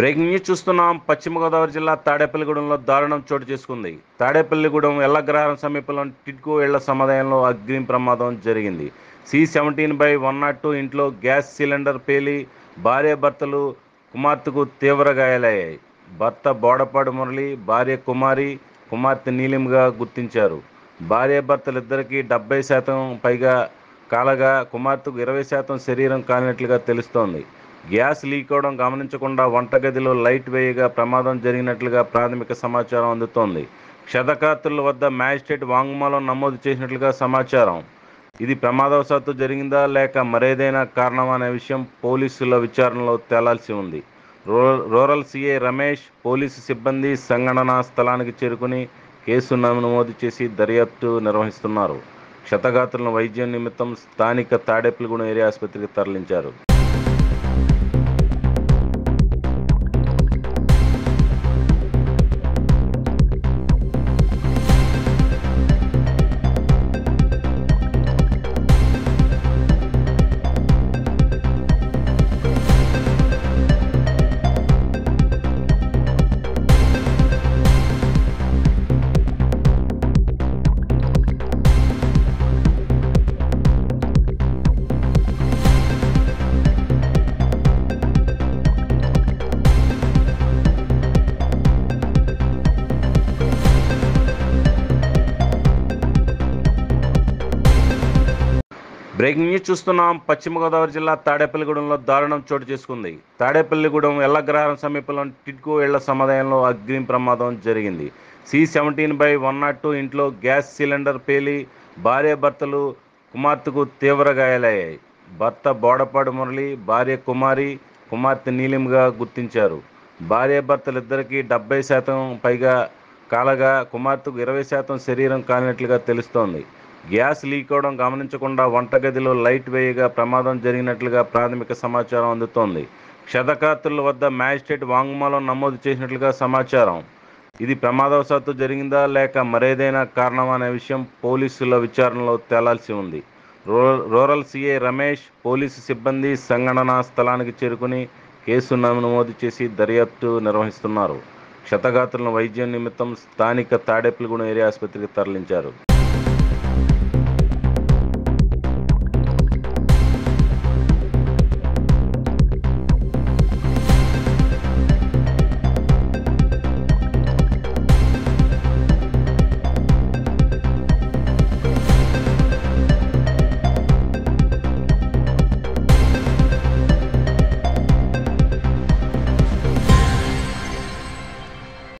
Breaking news చూస్తున్నాం. పశ్చిమ గోదావరి జిల్లా తాడేపల్లిగూడెంలో దారుణం చోటు చేసుకుంది. తాడేపల్లిగూడెం ఎల్లగ్రహారం సమీపంలోని టిడ్కో ఇళ్ల సముదాయంలో అగ్ని ప్రమాదం జరిగింది. C17/102 ఇంట్లో గ్యాస్ సిలిండర్ పేలి భార్యాభర్తలు కుమార్తెకు తీవ్ర గాయాలయ్యాయి. భర్త బోడపాడు మురళి, భార్య కుమారి, కుమార్తె నీలింగా గుర్తించారు. భార్యాభర్తలిద్దరికీ 70% పైగా కాలగా, కుమార్తెకు 20% శరీరం కాలినట్లుగా తెలుస్తోంది. గ్యాస్ లీక్ అవడం గమనించకుండా వంటగదిలో లైట్ వేయగా ప్రమాదం జరిగినట్లుగా ప్రాథమిక సమాచారం అందుతోంది. క్షతగాత్రుల వద్ద మ్యాజిస్ట్రేట్ వాంగ్మూలం నమోదు చేసినట్లుగా సమాచారం. ఇది ప్రమాదవశాత్తు జరిగిందా లేక మరేదైనా కారణమా అనే విషయం పోలీసుల విచారణలో తేలాల్సి ఉంది. రూరల్ సిఐ రమేష్, పోలీసు సిబ్బంది సంఘటనా స్థలానికి చేరుకుని కేసు నమోదు చేసి దర్యాప్తు నిర్వహిస్తున్నారు. క్షతగాత్రులను వైద్యం నిమిత్తం స్థానిక తాడేపల్లిగూడెం ఏరియా ఆసుపత్రికి తరలించారు. బ్రేకింగ్ న్యూస్ చూస్తున్నాం. పశ్చిమ గోదావరి జిల్లా తాడేపల్లిగూడెంలో దారుణం చోటు చేసుకుంది. తాడేపల్లిగూడెం ఎల్లగ్రహారం సమీపంలోని టిడ్కో ఇళ్ల సముదాయంలో అగ్ని ప్రమాదం జరిగింది. C17/102 ఇంట్లో గ్యాస్ సిలిండర్ పేలి భార్యాభర్తలు కుమార్తెకు తీవ్ర గాయాలయ్యాయి. భర్త బోడపాడు మురళి, భార్య కుమారి, కుమార్తె నీలింగా గుర్తించారు. భార్యాభర్తలిద్దరికీ 70% పైగా కాలగా, కుమార్తెకు 20% శరీరం కాలినట్లుగా తెలుస్తోంది. గ్యాస్ లీక్ అవడం గమనించకుండా వంటగదిలో లైట్ వేయగా ప్రమాదం జరిగినట్లుగా ప్రాథమిక సమాచారం అందుతోంది. క్షతగాత్రుల వద్ద మ్యాజిస్ట్రేట్ వాంగ్మూలం నమోదు చేసినట్లుగా సమాచారం. ఇది ప్రమాదవశాత్తు జరిగిందా లేక మరేదైనా కారణమా అనే విషయం పోలీసుల విచారణలో తేలాల్సి ఉంది. రూరల్ సిఐ రమేష్, పోలీసు సిబ్బంది సంఘటనా స్థలానికి చేరుకుని కేసు నమోదు చేసి దర్యాప్తు నిర్వహిస్తున్నారు. క్షతగాత్రులను వైద్యం నిమిత్తం స్థానిక తాడేపల్లిగూడెం ఏరియా ఆసుపత్రికి తరలించారు.